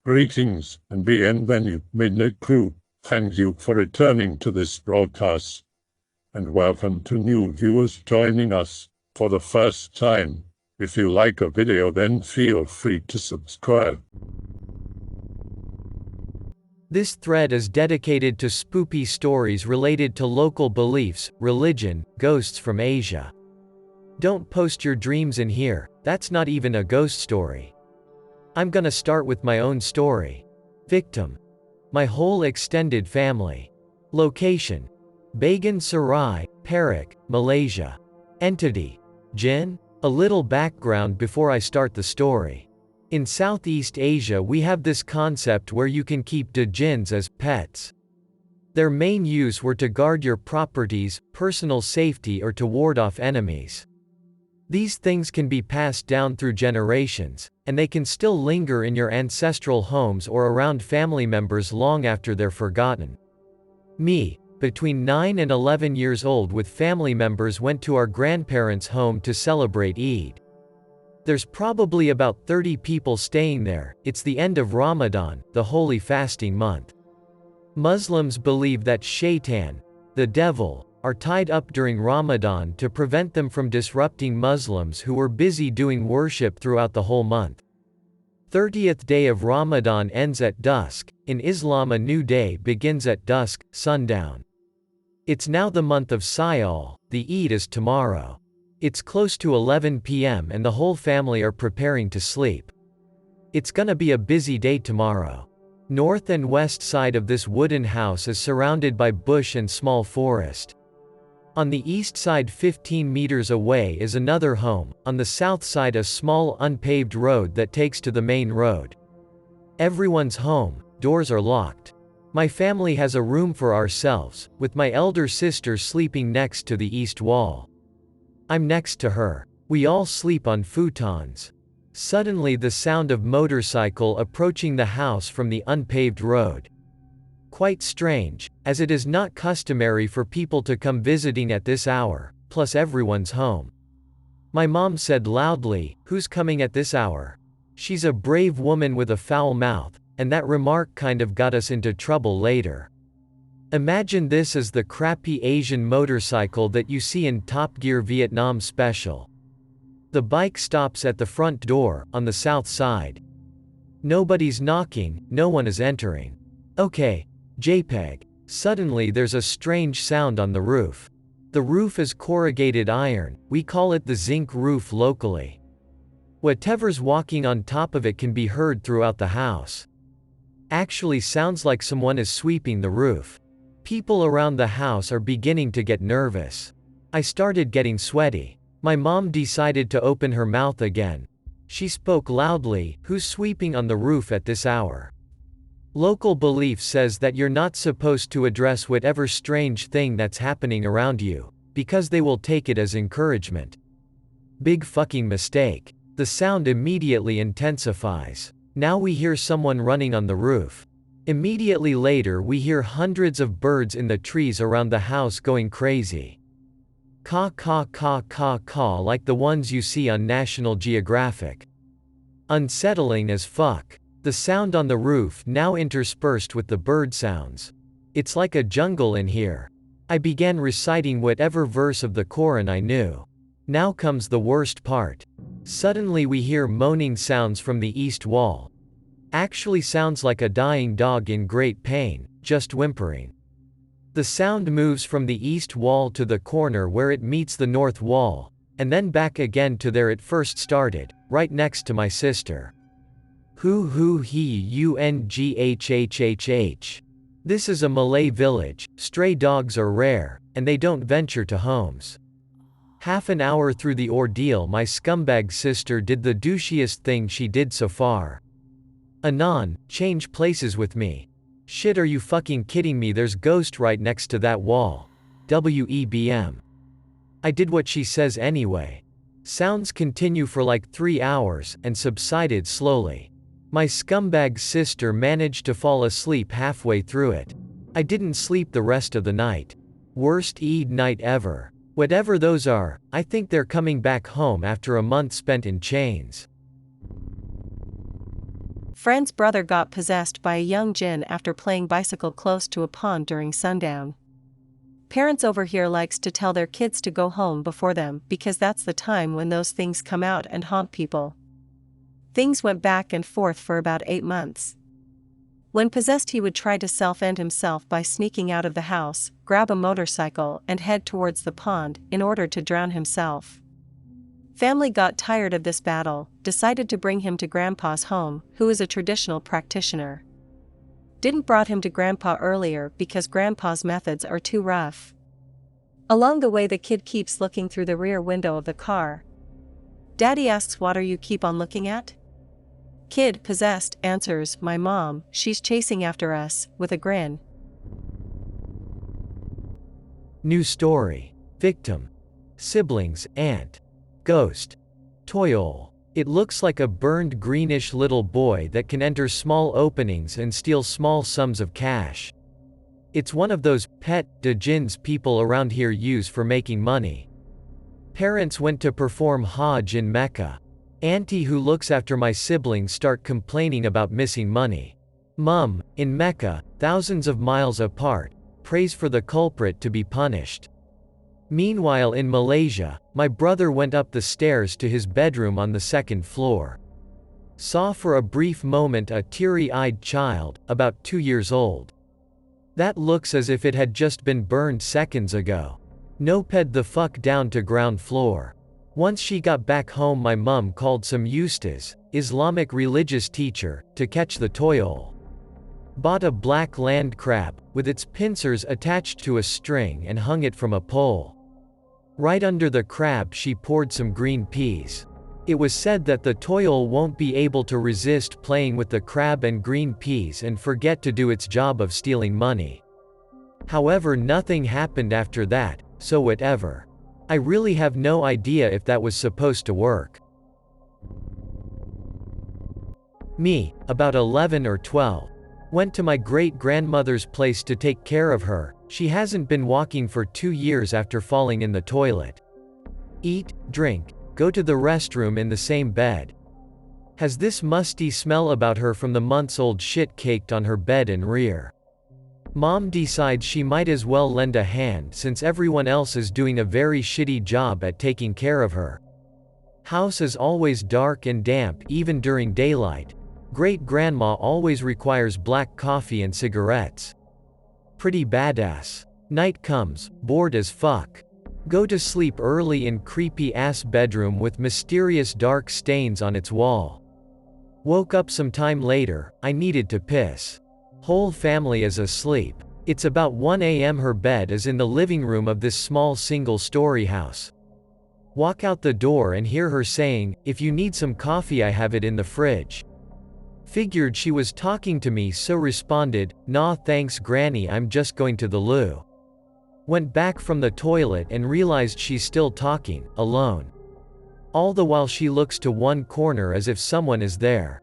Greetings and bienvenue, midnight crew. Thank you for returning to this broadcast, and welcome to new viewers joining us for the first time. If you like a video, then feel free to subscribe. This thread is dedicated to spoopy stories related to local beliefs, religion, ghosts from Asia. Don't post your dreams in here, that's not even a ghost story. I'm gonna start with my own story. Victim: my whole extended family. Location: Bagan Serai, Perak, Malaysia. Entity: Djinn. A little background before I start the story. In Southeast Asia we have this concept where you can keep djinns as pets. Their main use were to guard your properties, personal safety, or to ward off enemies. These things can be passed down through generations, and they can still linger in your ancestral homes or around family members long after they're forgotten. Me, between 9 and 11 years old with family members, went to our grandparents' home to celebrate Eid. There's probably about 30 people staying there. It's the end of Ramadan, the holy fasting month. Muslims believe that Shaitan, the devil, are tied up during Ramadan to prevent them from disrupting Muslims who were busy doing worship throughout the whole month. 30th day of Ramadan ends at dusk. In Islam, a new day begins at dusk, sundown. It's now the month of Syal, the Eid is tomorrow. It's close to 11 p.m. and the whole family are preparing to sleep. It's gonna be a busy day tomorrow. North and west side of this wooden house is surrounded by bush and small forest. On the east side 15 meters away is another home, on the south side a small unpaved road that takes to the main road. Everyone's home, doors are locked. My family has a room for ourselves, with my elder sister sleeping next to the east wall. I'm next to her. We all sleep on futons. Suddenly the sound of motorcycle approaching the house from the unpaved road. Quite strange, as it is not customary for people to come visiting at this hour, plus everyone's home. My mom said loudly, "Who's coming at this hour?" She's a brave woman with a foul mouth, and that remark kind of got us into trouble later. Imagine this as the crappy Asian motorcycle that you see in Top Gear Vietnam Special. The bike stops at the front door, on the south side. Nobody's knocking, no one is entering. Okay. JPEG. Suddenly there's a strange sound on the roof. The roof is corrugated iron, we call it the zinc roof locally. Whatever's walking on top of it can be heard throughout the house. Actually sounds like someone is sweeping the roof. People around the house are beginning to get nervous. I started getting sweaty. My mom decided to open her mouth again. She spoke loudly, "Who's sweeping on the roof at this hour?" Local belief says that you're not supposed to address whatever strange thing that's happening around you, because they will take it as encouragement. Big fucking mistake. The sound immediately intensifies. Now we hear someone running on the roof. Immediately later we hear hundreds of birds in the trees around the house going crazy. Caw caw caw caw caw, like the ones you see on National Geographic. Unsettling as fuck. The sound on the roof now interspersed with the bird sounds. It's like a jungle in here. I began reciting whatever verse of the Quran I knew. Now comes the worst part. Suddenly we hear moaning sounds from the east wall. Actually sounds like a dying dog in great pain, just whimpering. The sound moves from the east wall to the corner where it meets the north wall, and then back again to there it first started, right next to my sister. Unghhh. This is a Malay village, stray dogs are rare, and they don't venture to homes. Half an hour through the ordeal my scumbag sister did the douchiest thing she did so far. Anon, change places with me. Shit, are you fucking kidding me? There's ghost right next to that wall. WEBM. I did what she says anyway. Sounds continue for like 3 hours, and subsided slowly. My scumbag sister managed to fall asleep halfway through it. I didn't sleep the rest of the night. Worst Eid night ever. Whatever those are, I think they're coming back home after a month spent in chains. Friend's brother got possessed by a young Djinn after playing bicycle close to a pond during sundown. Parents over here likes to tell their kids to go home before them because that's the time when those things come out and haunt people. Things went back and forth for about 8 months. When possessed, he would try to self-end himself by sneaking out of the house, grab a motorcycle and head towards the pond in order to drown himself. Family got tired of this battle, decided to bring him to Grandpa's home, who is a traditional practitioner. Didn't brought him to Grandpa earlier because Grandpa's methods are too rough. Along the way the kid keeps looking through the rear window of the car. Daddy asks, "What are you keep on looking at?" Kid, possessed, answers, "My mom, she's chasing after us," with a grin. New story. Victim. Siblings, aunt. Ghost. Toyol. It looks like a burned greenish little boy that can enter small openings and steal small sums of cash. It's one of those pet Djinns people around here use for making money. Parents went to perform Hajj in Mecca. Auntie who looks after my siblings start complaining about missing money. Mum, in Mecca, thousands of miles apart, prays for the culprit to be punished. Meanwhile in Malaysia, my brother went up the stairs to his bedroom on the 2nd floor. Saw for a brief moment a teary-eyed child, about 2 years old. That looks as if it had just been burned seconds ago. Noped the fuck down to ground floor. Once she got back home my mum called some Ustaz, Islamic religious teacher, to catch the Toyol. Bought a black land crab, with its pincers attached to a string and hung it from a pole. Right under the crab she poured some green peas. It was said that the Toyol won't be able to resist playing with the crab and green peas and forget to do its job of stealing money. However, nothing happened after that, so whatever. I really have no idea if that was supposed to work. Me, about 11 or 12. Went to my great-grandmother's place to take care of her. She hasn't been walking for 2 years after falling in the toilet. Eat, drink, go to the restroom in the same bed. Has this musty smell about her from the months-old shit caked on her bed and rear. Mom decides she might as well lend a hand since everyone else is doing a very shitty job at taking care of her. House is always dark and damp even during daylight. Great-grandma always requires black coffee and cigarettes. Pretty badass. Night comes, bored as fuck. Go to sleep early in creepy-ass bedroom with mysterious dark stains on its wall. Woke up some time later, I needed to piss. Whole family is asleep. It's about 1 a.m. Her bed is in the living room of this small single-story house. Walk out the door and hear her saying, "If you need some coffee I have it in the fridge." Figured she was talking to me so responded, "Nah thanks granny, I'm just going to the loo." Went back from the toilet and realized she's still talking, alone. All the while she looks to one corner as if someone is there.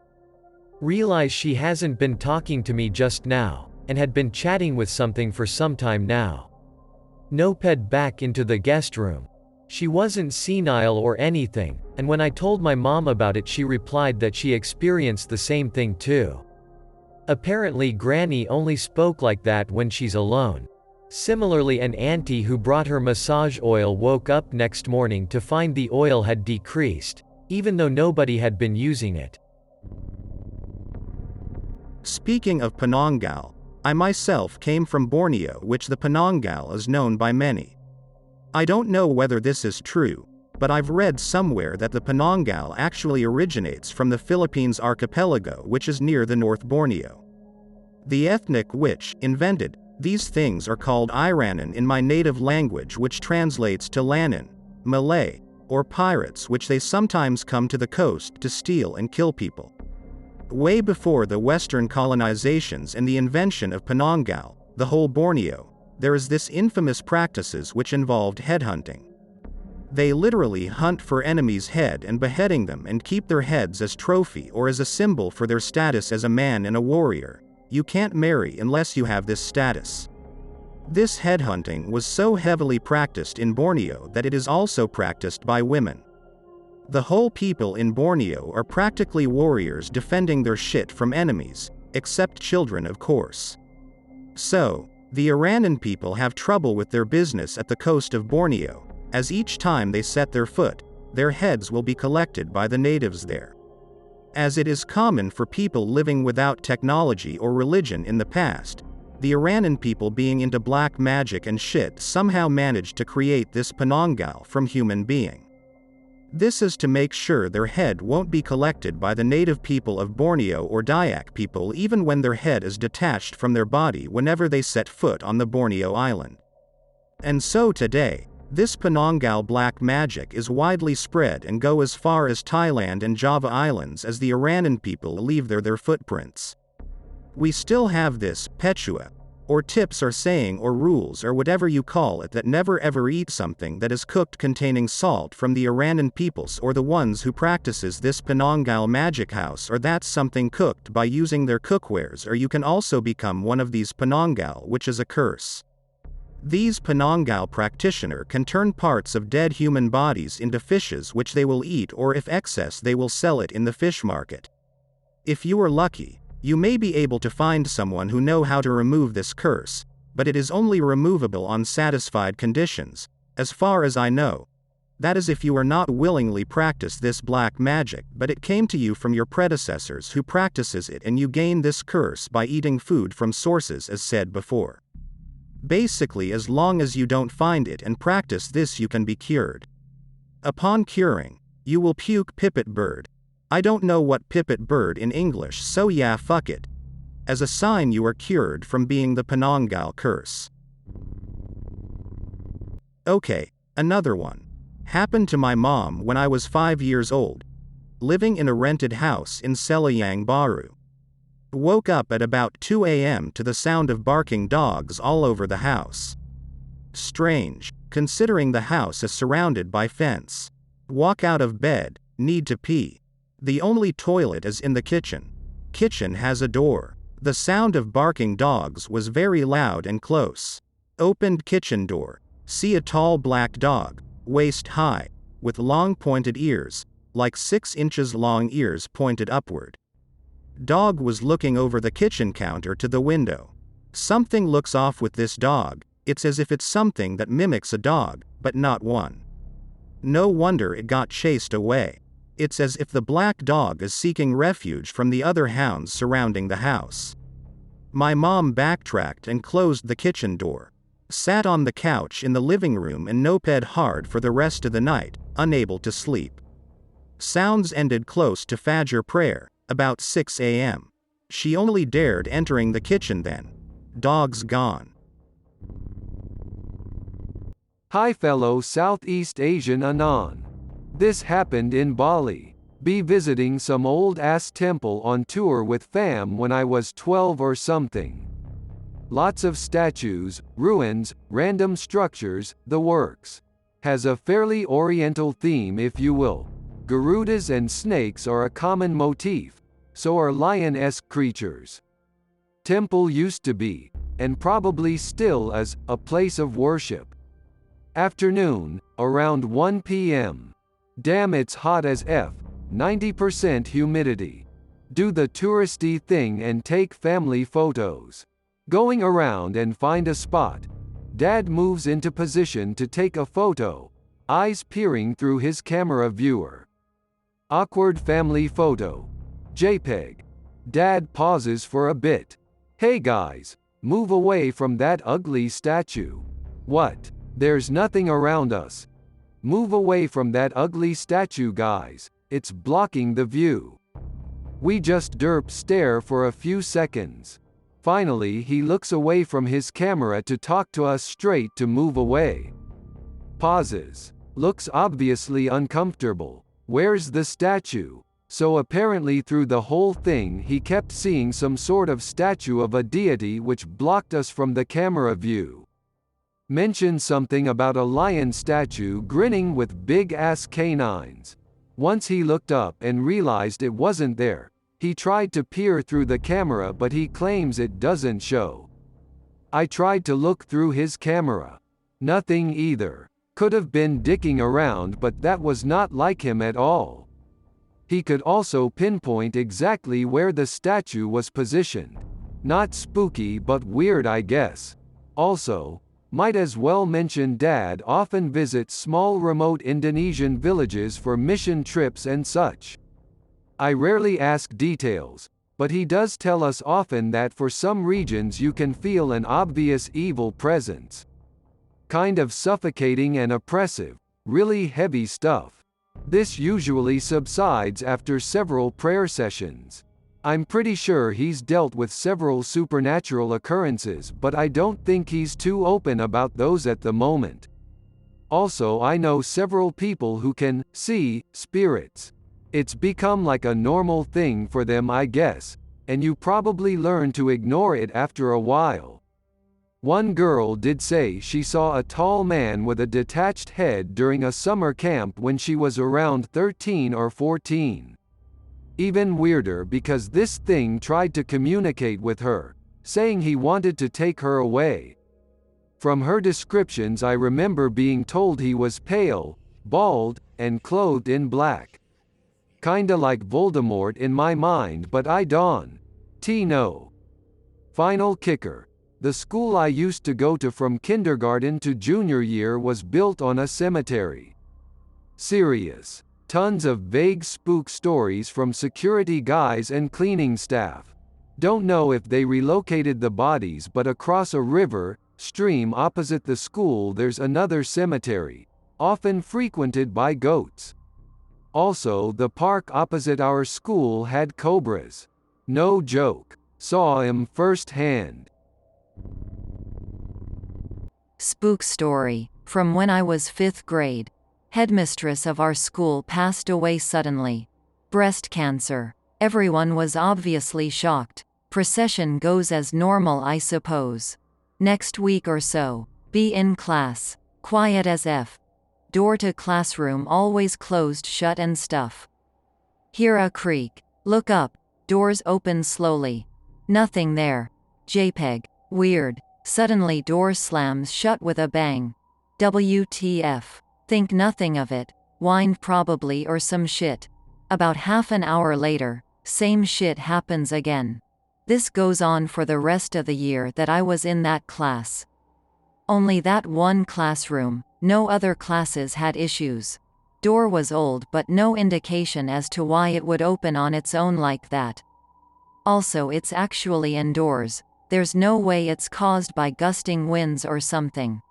Realize she hasn't been talking to me just now, and had been chatting with something for some time now. Noped back into the guest room. She wasn't senile or anything, and when I told my mom about it she replied that she experienced the same thing too. Apparently Granny only spoke like that when she's alone. Similarly, an auntie who brought her massage oil woke up next morning to find the oil had decreased, even though nobody had been using it. Speaking of Penanggal, I myself came from Borneo, which the Penanggal is known by many. I don't know whether this is true, but I've read somewhere that the Penanggal actually originates from the Philippines archipelago, which is near the North Borneo. The ethnic which invented these things are called Iranan in my native language, which translates to Lanan, Malay, or pirates, which they sometimes come to the coast to steal and kill people. Way before the Western colonizations and the invention of Penanggal, the whole Borneo, there is this infamous practices which involved headhunting. They literally hunt for enemies' head and beheading them and keep their heads as trophy or as a symbol for their status as a man and a warrior. You can't marry unless you have this status. This headhunting was so heavily practiced in Borneo that it is also practiced by women. The whole people in Borneo are practically warriors defending their shit from enemies, except children of course. So, the Iranan people have trouble with their business at the coast of Borneo, as each time they set their foot, their heads will be collected by the natives there. As it is common for people living without technology or religion in the past, the Iranan people being into black magic and shit somehow managed to create this Penanggal from human being. This is to make sure their head won't be collected by the native people of Borneo or Dayak people even when their head is detached from their body whenever they set foot on the Borneo island. And so today, this Penanggal black magic is widely spread and go as far as Thailand and Java Islands as the Iranan people leave their footprints. We still have this petua, or tips or saying or rules or whatever you call it that never ever eat something that is cooked containing salt from the Iranan peoples or the ones who practices this Penanggal magic house or that's something cooked by using their cookwares or you can also become one of these Penanggal which is a curse. These Penanggal practitioner can turn parts of dead human bodies into fishes which they will eat or if excess they will sell it in the fish market. If you are lucky, you may be able to find someone who know how to remove this curse, but it is only removable on satisfied conditions, as far as I know. That is if you are not willingly practice this black magic but it came to you from your predecessors who practices it and you gain this curse by eating food from sources as said before. Basically as long as you don't find it and practice this you can be cured. Upon curing, you will puke pipit bird. I don't know what pipit bird in English so yeah fuck it. As a sign you are cured from being the Penanggal curse. Okay, another one. Happened to my mom when I was 5 years old. Living in a rented house in Selayang Baru. Woke up at about 2 a.m. to the sound of barking dogs all over the house. Strange, considering the house is surrounded by fence. Walk out of bed, need to pee. The only toilet is in the kitchen. Kitchen has a door. The sound of barking dogs was very loud and close. Opened kitchen door. See a tall black dog, waist high, with long pointed ears, like 6 inches long ears pointed upward. Dog was looking over the kitchen counter to the window. Something looks off with this dog, it's as if it's something that mimics a dog, but not one. No wonder it got chased away. It's as if the black dog is seeking refuge from the other hounds surrounding the house. My mom backtracked and closed the kitchen door. Sat on the couch in the living room and noped hard for the rest of the night, unable to sleep. Sounds ended close to Fajr prayer, about 6 a.m. She only dared entering the kitchen then. Dog's gone. Hi fellow Southeast Asian Anon. This happened in Bali. Be visiting some old ass temple on tour with fam when I was 12 or something. Lots of statues, ruins, random structures, the works. Has a fairly oriental theme if you will. Garudas and snakes are a common motif, so are lion-esque creatures. Temple used to be, and probably still is, a place of worship. Afternoon, around 1 p.m. Damn it's hot as F, 90% humidity. Do the touristy thing and take family photos. Going around and find a spot. Dad moves into position to take a photo, eyes peering through his camera viewer. Awkward family photo. JPEG. Dad pauses for a bit. Hey guys, move away from that ugly statue. What? There's nothing around us. Move away from that ugly statue guys, it's blocking the view. We just stare for a few seconds. Finally he looks away from his camera to talk to us straight to move away. Pauses. Looks obviously uncomfortable. Where's the statue? So apparently through the whole thing he kept seeing some sort of statue of a deity which blocked us from the camera view. Mentioned something about a lion statue grinning with big-ass canines. Once he looked up and realized it wasn't there, he tried to peer through the camera but he claims it doesn't show. I tried to look through his camera. Nothing either. Could have been dicking around, but that was not like him at all. He could also pinpoint exactly where the statue was positioned. Not spooky but weird, I guess. Also, might as well mention Dad often visits small remote Indonesian villages for mission trips and such. I rarely ask details, but he does tell us often that for some regions you can feel an obvious evil presence. Kind of suffocating and oppressive, really heavy stuff. This usually subsides after several prayer sessions. I'm pretty sure he's dealt with several supernatural occurrences, but I don't think he's too open about those at the moment. Also, I know several people who can see spirits. It's become like a normal thing for them, I guess, and you probably learn to ignore it after a while. One girl did say she saw a tall man with a detached head during a summer camp when she was around 13 or 14. Even weirder because this thing tried to communicate with her, saying he wanted to take her away. From her descriptions, I remember being told he was pale, bald, and clothed in black. Kinda like Voldemort in my mind, but I don't know. Final kicker. The school I used to go to from kindergarten to junior year was built on a cemetery. Serious. Tons of vague spook stories from security guys and cleaning staff. Don't know if they relocated the bodies, but across a river, stream opposite the school there's another cemetery, often frequented by goats. Also, the park opposite our school had cobras. No joke. Saw 'em firsthand. Spook story. From when I was 5th grade. Headmistress of our school passed away suddenly. Breast cancer. Everyone was obviously shocked. Procession goes as normal, I suppose. Next week or so. Be in class. Quiet as F. Door to classroom always closed shut and stuff. Hear a creak. Look up. Doors open slowly. Nothing there. JPEG. Weird. Suddenly door slams shut with a bang. WTF. Think nothing of it. Wind probably or some shit. About half an hour later, same shit happens again. This goes on for the rest of the year that I was in that class. Only that one classroom, no other classes had issues. Door was old but no indication as to why it would open on its own like that. Also, it's actually indoors. There's no way it's caused by gusting winds or something.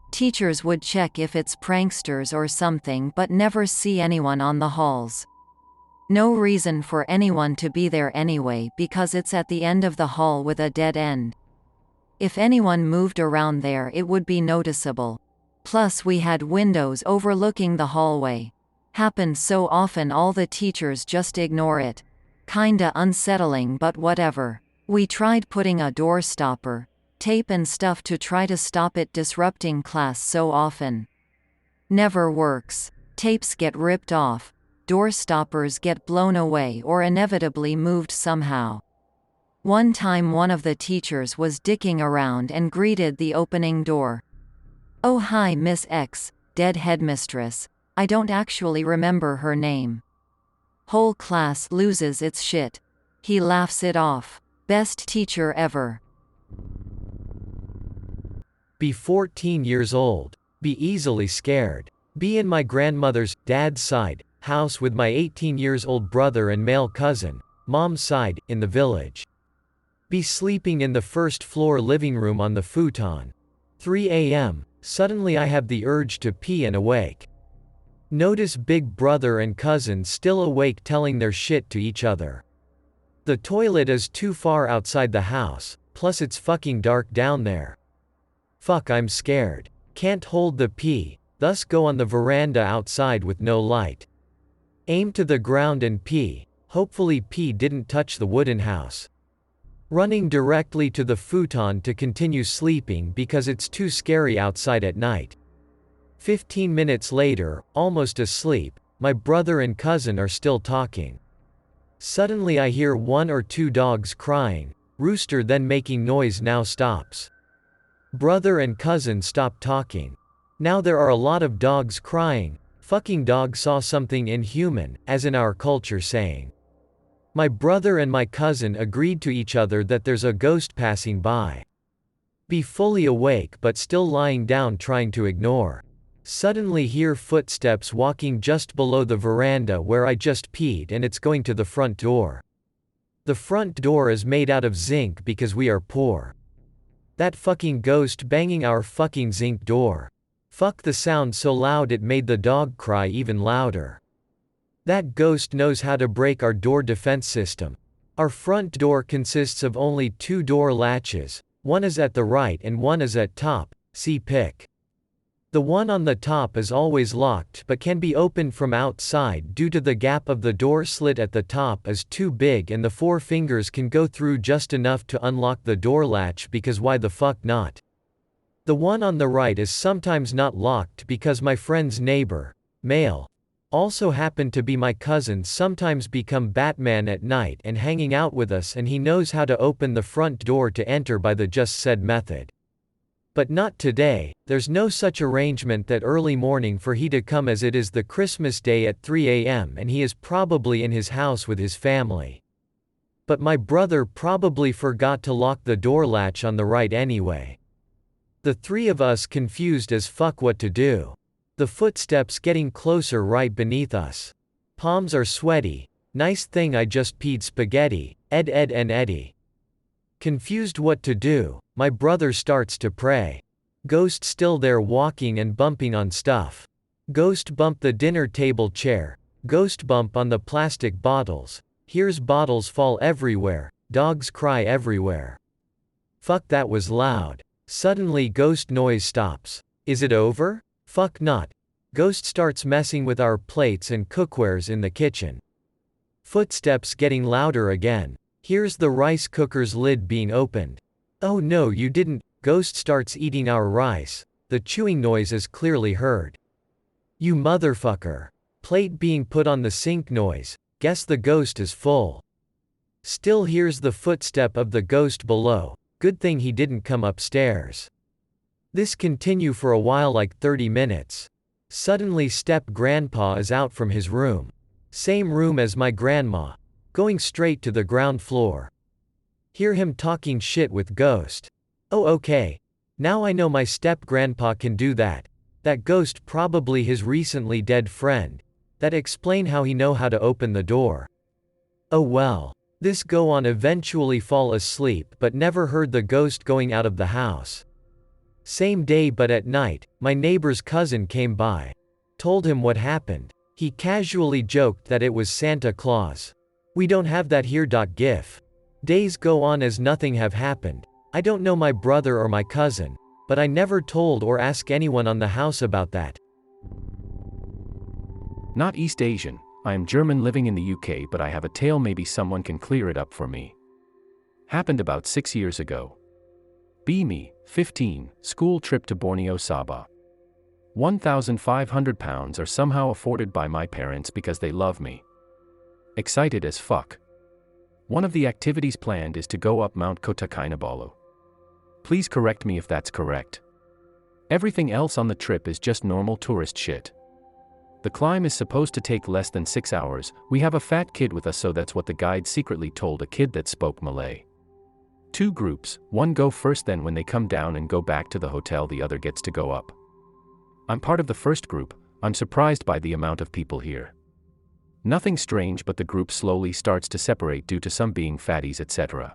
Teachers would check if it's pranksters or something but never see anyone on the halls. No reason for anyone to be there anyway because it's at the end of the hall with a dead end. If anyone moved around there it would be noticeable. Plus we had windows overlooking the hallway. Happened so often all the teachers just ignore it. Kinda unsettling but whatever. We tried putting a door stopper, tape and stuff to try to stop it disrupting class so often. Never works. Tapes get ripped off. Door stoppers get blown away or inevitably moved somehow. One time one of the teachers was dicking around and greeted the opening door. "Oh hi Miss X, dead headmistress. I don't actually remember her name." Whole class loses its shit. He laughs it off. Best teacher ever. Be 14 years old. Be easily scared. Be in my grandmother's, dad's side, house with my 18 years old brother and male cousin, mom's side, in the village. Be sleeping in the first floor living room on the futon. 3 a.m. Suddenly I have the urge to pee and awake. Notice big brother and cousin still awake telling their shit to each other. The toilet is too far outside the house, plus it's fucking dark down there. Fuck, I'm scared. Can't hold the pee, thus go on the veranda outside with no light. Aim to the ground and pee, hopefully pee didn't touch the wooden house. Running directly to the futon to continue sleeping because it's too scary outside at night. 15 minutes later, almost asleep, my brother and cousin are still talking. Suddenly I hear 1 or 2 dogs crying, rooster then making noise now stops. Brother and cousin stop talking. Now there are a lot of dogs crying. Fucking dog saw something inhuman, as in our culture saying. My brother and my cousin agreed to each other that there's a ghost passing by. Be fully awake but still lying down trying to ignore. Suddenly hear footsteps walking just below the veranda where I just peed and it's going to the front door. The front door is made out of zinc because we are poor. That fucking ghost banging our fucking zinc door. Fuck, the sound so loud it made the dog cry even louder. That ghost knows how to break our door defense system. Our front door consists of only 2 door latches, one is at the right and one is at top, see pic. The one on the top is always locked but can be opened from outside due to the gap of the door slit at the top is too big and the 4 fingers can go through just enough to unlock the door latch because why the fuck not? The one on the right is sometimes not locked because my friend's neighbor, male, also happened to be my cousin, sometimes become Batman at night and hanging out with us, and he knows how to open the front door to enter by the just said method. But not today, there's no such arrangement that early morning for he to come as it is the Christmas day at 3 a.m. and he is probably in his house with his family. But my brother probably forgot to lock the door latch on the right anyway. The 3 of us confused as fuck what to do. The footsteps getting closer right beneath us. Palms are sweaty. Nice thing I just peed spaghetti, Ed and Eddie. Confused what to do, my brother starts to pray. Ghost still there walking and bumping on stuff. Ghost bump the dinner table chair. Ghost bump on the plastic bottles. Hears bottles fall everywhere. Dogs cry everywhere. Fuck, that was loud. Suddenly ghost noise stops. Is it over? Fuck not. Ghost starts messing with our plates and cookwares in the kitchen. Footsteps getting louder again. Here's the rice cooker's lid being opened. Oh no, you didn't. Ghost starts eating our rice. The chewing noise is clearly heard. You motherfucker. Plate being put on the sink noise. Guess the ghost is full. Still hears the footstep of the ghost below. Good thing he didn't come upstairs. This continue for a while, like 30 minutes. Suddenly step grandpa is out from his room. Same room as my grandma. Going straight to the ground floor. Hear him talking shit with ghost. Oh okay. Now I know my step grandpa can do that. That ghost probably his recently dead friend. That explain how he know how to open the door. Oh well. This go on eventually fall asleep but never heard the ghost going out of the house. Same day but at night, my neighbor's cousin came by. Told him what happened. He casually joked that it was Santa Claus. We don't have that here. Gif. Days go on as nothing have happened. I don't know my brother or my cousin, but I never told or asked anyone on the house about that. Not East Asian. I am German living in the UK, but I have a tale, maybe someone can clear it up for me. Happened about 6 years ago. Me, 15, school trip to Borneo Sabah. £1,500 are somehow afforded by my parents because they love me. Excited as fuck. One of the activities planned is to go up Mount Kota Kinabalu. Please correct me if that's correct. Everything else on the trip is just normal tourist shit. The climb is supposed to take less than 6 hours. We have a fat kid with us, so that's what the guide secretly told a kid that spoke Malay. 2 groups, one go first, then when they come down and go back to the hotel the other gets to go up. I'm part of the first group. I'm surprised by the amount of people here. Nothing strange, but the group slowly starts to separate due to some being fatties, etc.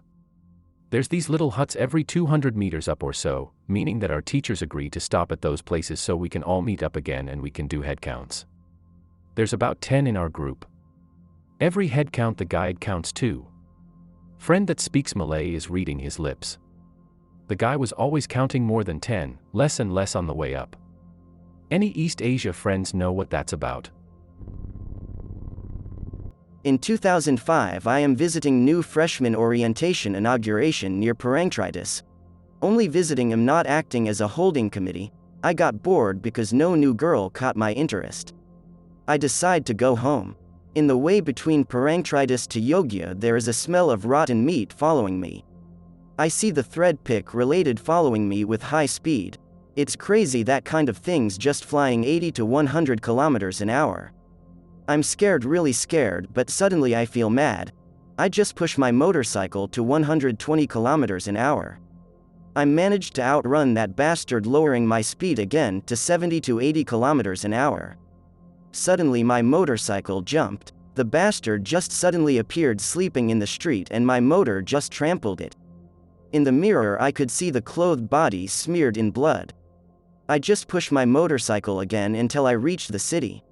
There's these little huts every 200 meters up or so, meaning that our teachers agree to stop at those places so we can all meet up again and we can do head counts. There's about 10 in our group. Every head count the guide counts 2. Friend that speaks Malay is reading his lips. The guy was always counting more than 10, less and less on the way up. Any East Asia friends know what that's about? In 2005 I am visiting new freshman orientation inauguration near Parangtritis. Only visiting, am not acting as a holding committee. I got bored because no new girl caught my interest. I decide to go home. In the way between Parangtritis to Yogya there is a smell of rotten meat following me. I see the thread pic related following me with high speed. It's crazy that kind of thing's just flying 80 to 100 kilometers an hour. I'm scared, really scared, but suddenly I feel mad. I just push my motorcycle to 120 kilometers an hour. I managed to outrun that bastard, lowering my speed again to 70 to 80 kilometers an hour. Suddenly my motorcycle jumped. The bastard just suddenly appeared sleeping in the street and my motor just trampled it. In the mirror I could see the clothed body smeared in blood. I just pushed my motorcycle again until I reached the city.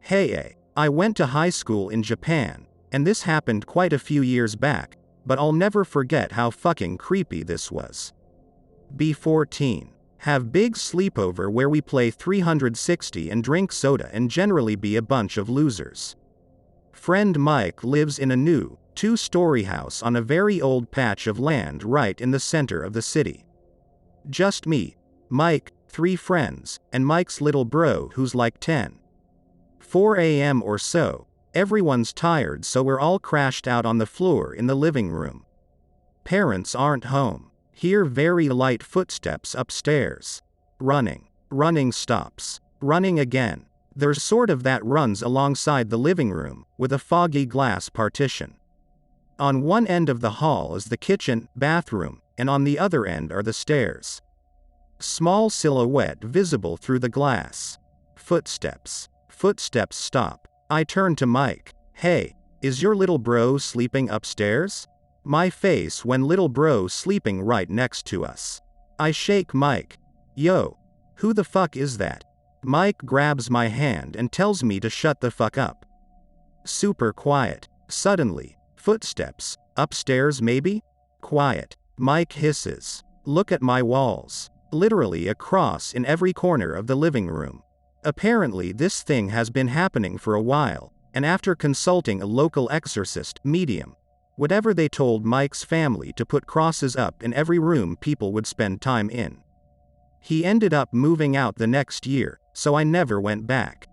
Hey, I went to high school in Japan, and this happened quite a few years back, but I'll never forget how fucking creepy this was. B14. Have big sleepover where we play 360 and drink soda and generally be a bunch of losers. Friend Mike lives in a new, 2-story house on a very old patch of land right in the center of the city. Just me, Mike, 3 friends, and Mike's little bro who's like 10. 4 a.m. or so, everyone's tired, so we're all crashed out on the floor in the living room. Parents aren't home. Hear very light footsteps upstairs. Running stops. Running again. There's sort of that runs alongside the living room, with a foggy glass partition. On one end of the hall is the kitchen, bathroom, and on the other end are the stairs. Small silhouette visible through the glass. Footsteps stop. I turn to Mike. Hey, is your little bro sleeping upstairs? My face when little bro sleeping right next to us. I shake Mike. Yo, who the fuck is that? Mike grabs my hand and tells me to shut the fuck up. Super quiet. Suddenly, footsteps. Upstairs maybe? Quiet. Mike hisses. Look at my walls. Literally a cross in every corner of the living room. Apparently this thing has been happening for a while, and after consulting a local exorcist, medium, whatever, they told Mike's family to put crosses up in every room people would spend time in. He ended up moving out the next year, so I never went back.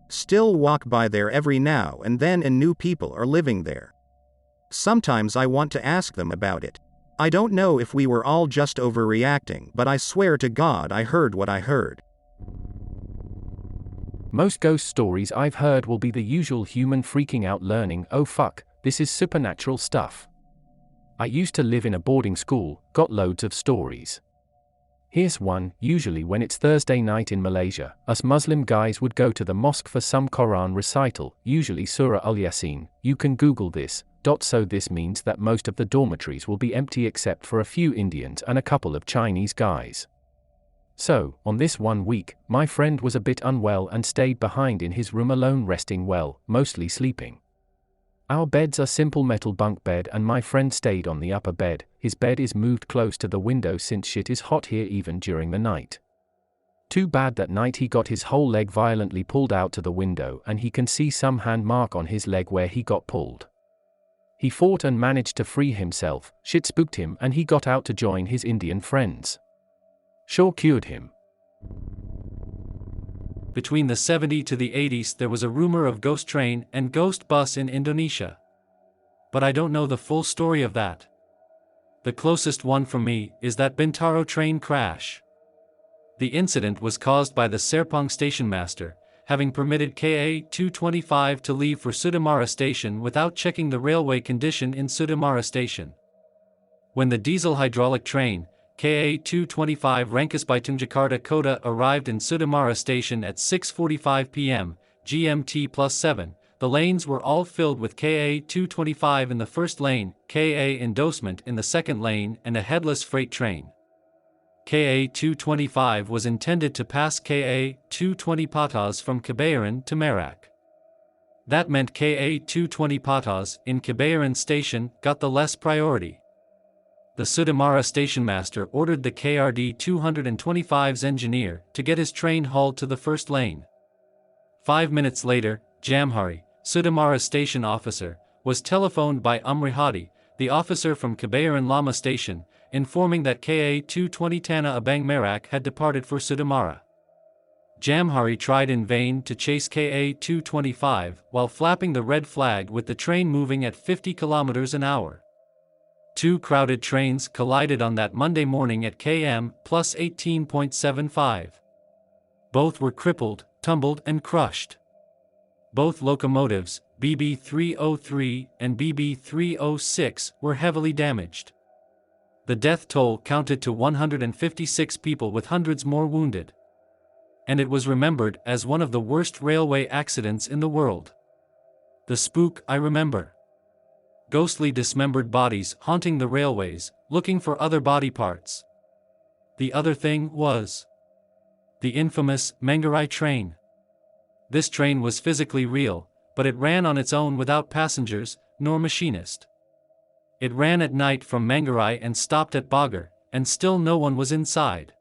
Still walk by there every now and then and new people are living there. Sometimes I want to ask them about it. I don't know if we were all just overreacting, but I swear to God I heard what I heard. Most ghost stories I've heard will be the usual human freaking out, learning, oh fuck, this is supernatural stuff. I used to live in a boarding school, got loads of stories. Here's one. Usually when it's Thursday night in Malaysia, us Muslim guys would go to the mosque for some Quran recital, usually Surah Al-Yasin. You can Google this. So this means that most of the dormitories will be empty except for a few Indians and a couple of Chinese guys. So, on this one week, my friend was a bit unwell and stayed behind in his room alone, resting well, mostly sleeping. Our beds are simple metal bunk bed and my friend stayed on the upper bed. His bed is moved close to the window since shit is hot here even during the night. Too bad that night he got his whole leg violently pulled out to the window and he can see some hand mark on his leg where he got pulled. He fought and managed to free himself. Shit spooked him and he got out to join his Indian friends. Sure cured him. Between the 70s to the 80s there was a rumor of ghost train and ghost bus in Indonesia. But I don't know the full story of that. The closest one for me is that Bintaro train crash. The incident was caused by the Serpong station master, having permitted KA-225 to leave for Sudamara station without checking the railway condition in Sudamara station. When the diesel hydraulic train, KA-225 Rangkas Bitung Jakarta Kota arrived in Sudamara station at 6:45 p.m. GMT +7, the lanes were all filled with KA-225 in the first lane, KA endorsement in the second lane and a headless freight train. KA-225 was intended to pass KA-220 Patas from Kebayoran to Merak. That meant KA-220 Patas in Kebayoran station got the less priority. The Sudamara station master ordered the KRD 225's engineer to get his train hauled to the first lane. 5 minutes later, Jamhari, Sudamara station officer, was telephoned by Umrihadi, the officer from Kebayoran Lama station, informing that KA-220 Tanah Abang Merak had departed for Sudamara. Jamhari tried in vain to chase KA-225 while flapping the red flag with the train moving at 50 km an hour. Two crowded trains collided on that Monday morning at km plus 18.75. Both were crippled, tumbled and crushed. Both locomotives, BB 303 and BB 306, were heavily damaged. The death toll counted to 156 people with hundreds more wounded. And it was remembered as one of the worst railway accidents in the world. The spook I remember. Ghostly dismembered bodies haunting the railways, looking for other body parts. The other thing was the infamous Manggarai train. This train was physically real, but it ran on its own without passengers, nor machinist. It ran at night from Manggarai and stopped at Bogor, and still no one was inside.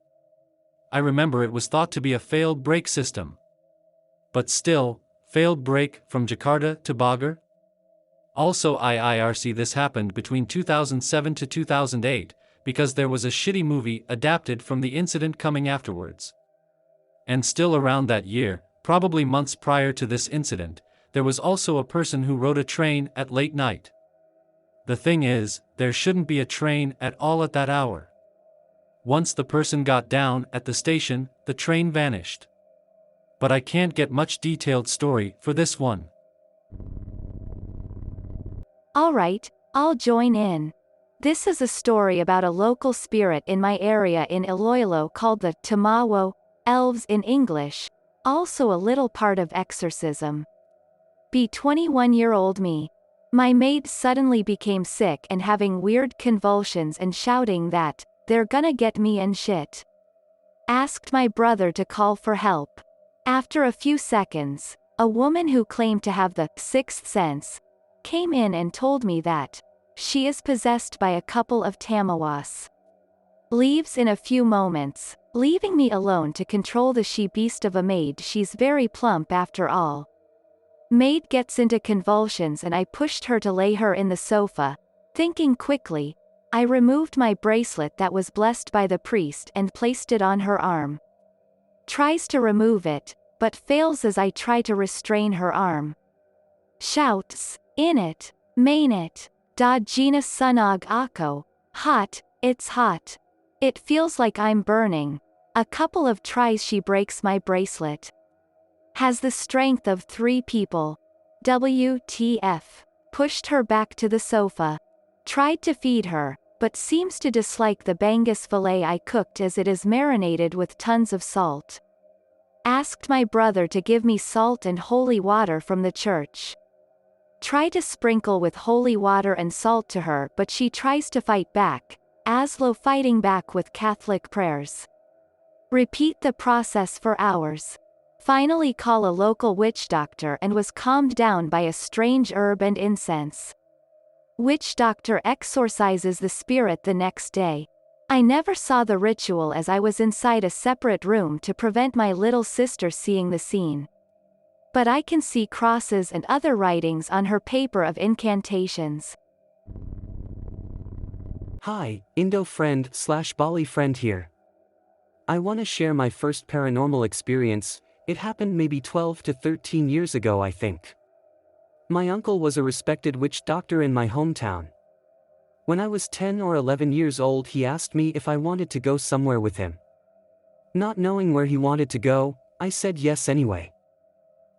I remember it was thought to be a failed brake system. But still, failed brake from Jakarta to Bogor? Also IIRC this happened between 2007 to 2008, because there was a shitty movie adapted from the incident coming afterwards. And still around that year, probably months prior to this incident, there was also a person who rode a train at late night. The thing is, there shouldn't be a train at all at that hour. Once the person got down at the station, the train vanished. But I can't get much detailed story for this one. Alright, I'll join in. This is a story about a local spirit in my area in Iloilo called the Tamawo, elves in English, also a little part of exorcism. Be 21-year-old me. My maid suddenly became sick and having weird convulsions and shouting that, they're gonna get me and shit. Asked my brother to call for help. After a few seconds, a woman who claimed to have the sixth sense came in and told me that she is possessed by a couple of Tamawas. Leaves in a few moments, leaving me alone to control the she-beast of a maid. She's very plump after all. Maid gets into convulsions and I pushed her to lay her in the sofa. Thinking quickly, I removed my bracelet that was blessed by the priest and placed it on her arm. Tries to remove it, but fails as I try to restrain her arm. Shouts, in it, main it, da Gina sunog ako, hot, it's hot. It feels like I'm burning. A couple of tries she breaks my bracelet. Has the strength of 3 people. WTF. Pushed her back to the sofa. Tried to feed her, but seems to dislike the bangus fillet I cooked as it is marinated with tons of salt. Asked my brother to give me salt and holy water from the church. Try to sprinkle with holy water and salt to her, but she tries to fight back, Aslo fighting back with Catholic prayers. Repeat the process for hours. Finally call a local witch doctor and was calmed down by a strange herb and incense. Witch doctor exorcises the spirit the next day. I never saw the ritual as I was inside a separate room to prevent my little sister seeing the scene. But I can see crosses and other writings on her paper of incantations. Hi, Indo friend / Bali friend here. I want to share my first paranormal experience. It happened maybe 12 to 13 years ago, I think. My uncle was a respected witch doctor in my hometown. When I was 10 or 11 years old, he asked me if I wanted to go somewhere with him. Not knowing where he wanted to go, I said yes anyway.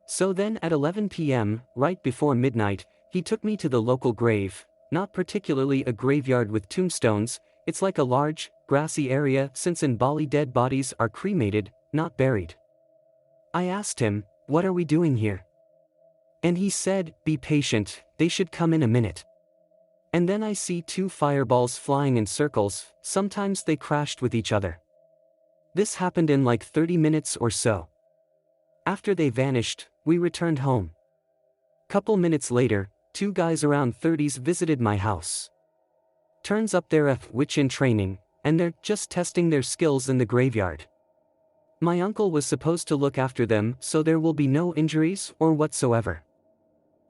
So then at 11 p.m., right before midnight, he took me to the local grave, not particularly a graveyard with tombstones, it's like a large, grassy area since in Bali dead bodies are cremated, not buried. I asked him, "What are we doing here?" And he said, "Be patient, they should come in a minute." And then I see 2 fireballs flying in circles, sometimes they crashed with each other. This happened in like 30 minutes or so. After they vanished, we returned home. Couple minutes later, 2 guys around 30s visited my house. Turns up they're a witch in training, and they're just testing their skills in the graveyard. My uncle was supposed to look after them so there will be no injuries or whatsoever.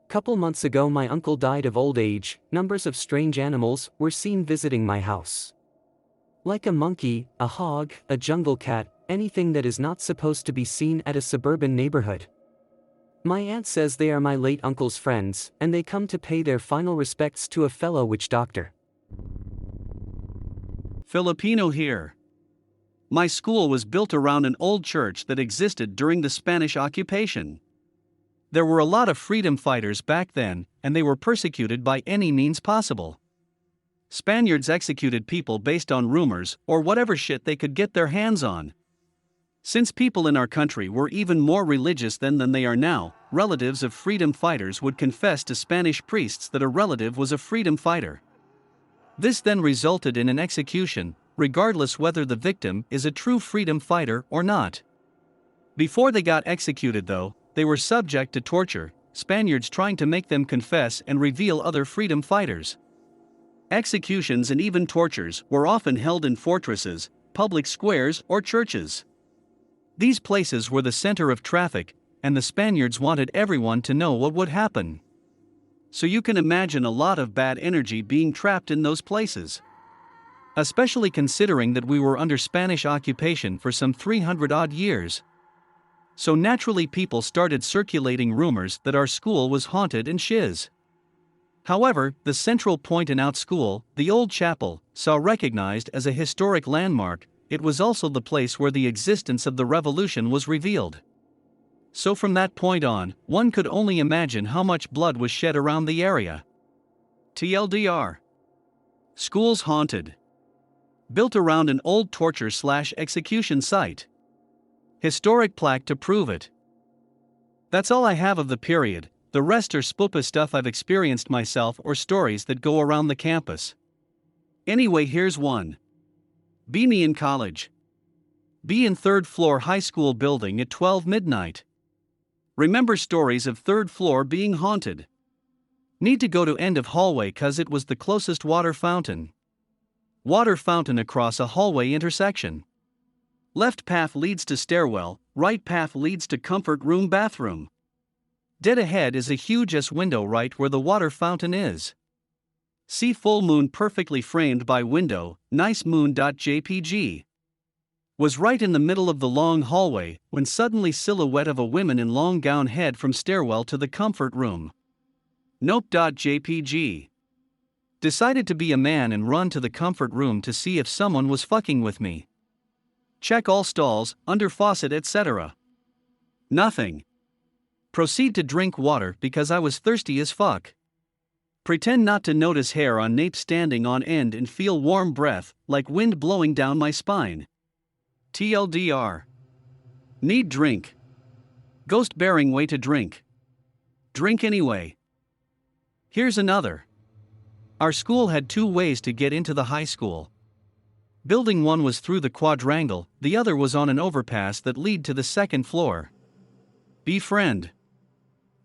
Couple months ago my uncle died of old age. Numbers of strange animals were seen visiting my house. Like a monkey, a hog, a jungle cat, anything that is not supposed to be seen at a suburban neighborhood. My aunt says they are my late uncle's friends, and they come to pay their final respects to a fellow witch doctor. Filipino here. My school was built around an old church that existed during the Spanish occupation. There were a lot of freedom fighters back then, and they were persecuted by any means possible. Spaniards executed people based on rumors or whatever shit they could get their hands on. Since people in our country were even more religious then than they are now, relatives of freedom fighters would confess to Spanish priests that a relative was a freedom fighter. This then resulted in an execution, regardless whether the victim is a true freedom fighter or not. Before they got executed though, they were subject to torture, Spaniards trying to make them confess and reveal other freedom fighters. Executions and even tortures were often held in fortresses, public squares, or churches. These places were the center of traffic, and the Spaniards wanted everyone to know what would happen. So you can imagine a lot of bad energy being trapped in those places. Especially considering that we were under Spanish occupation for some 300-odd years. So naturally people started circulating rumors that our school was haunted and shiz. However, the central point in our school, the old chapel, saw recognized as a historic landmark, it was also the place where the existence of the revolution was revealed. So from that point on, one could only imagine how much blood was shed around the area. TLDR. Schools haunted. Built around an old torture/execution site. Historic plaque to prove it. That's all I have of the period, the rest are spoopa stuff I've experienced myself or stories that go around the campus. Anyway, here's one. Be me in college. Be in third floor high school building at 12 midnight. Remember stories of third floor being haunted. Need to go to end of hallway cause it was the closest water fountain. Water fountain across a hallway intersection. Left path leads to stairwell, right path leads to comfort room bathroom. Dead ahead is a huge window right where the water fountain is. See full moon perfectly framed by window, nice moon.jpg. Was right in the middle of the long hallway when suddenly silhouette of a woman in long gown head from stairwell to the comfort room. Nope.jpg. Decided to be a man and run to the comfort room to see if someone was fucking with me. Check all stalls, under faucet etc. Nothing. Proceed to drink water because I was thirsty as fuck. Pretend not to notice hair on nape standing on end and feel warm breath, like wind blowing down my spine. TLDR. Need drink. Ghost bearing way to drink. Drink anyway. Here's another. Our school had two ways to get into the high school. Building one was through the quadrangle, the other was on an overpass that lead to the second floor. Be friend.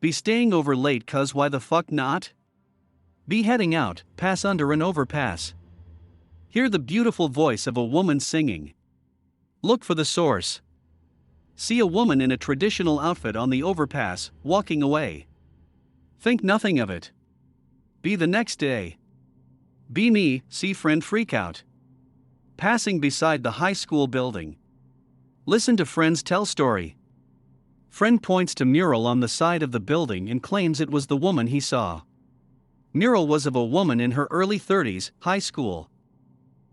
Be staying over late cause why the fuck not? Be heading out, pass under an overpass. Hear the beautiful voice of a woman singing. Look for the source. See a woman in a traditional outfit on the overpass, walking away. Think nothing of it. Be the next day. Be me, see friend freak out. Passing beside the high school building. Listen to friends tell story. Friend points to mural on the side of the building and claims it was the woman he saw. Mural was of a woman in her early 30s, high school.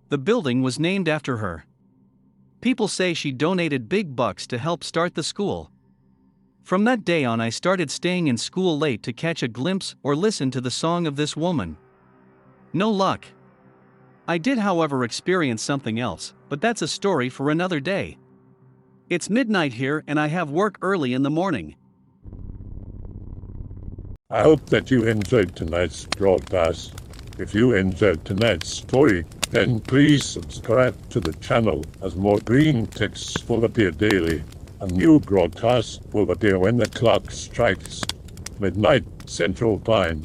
The building was named after her. People say she donated big bucks to help start the school. From that day on I started staying in school late to catch a glimpse or listen to the song of this woman. No luck. I did however experience something else, but that's a story for another day. It's midnight here and I have work early in the morning. I hope that you enjoyed tonight's broadcast. If you enjoyed tonight's story, then please subscribe to the channel as more green texts will appear daily. A new broadcast will appear when the clock strikes midnight Central Time.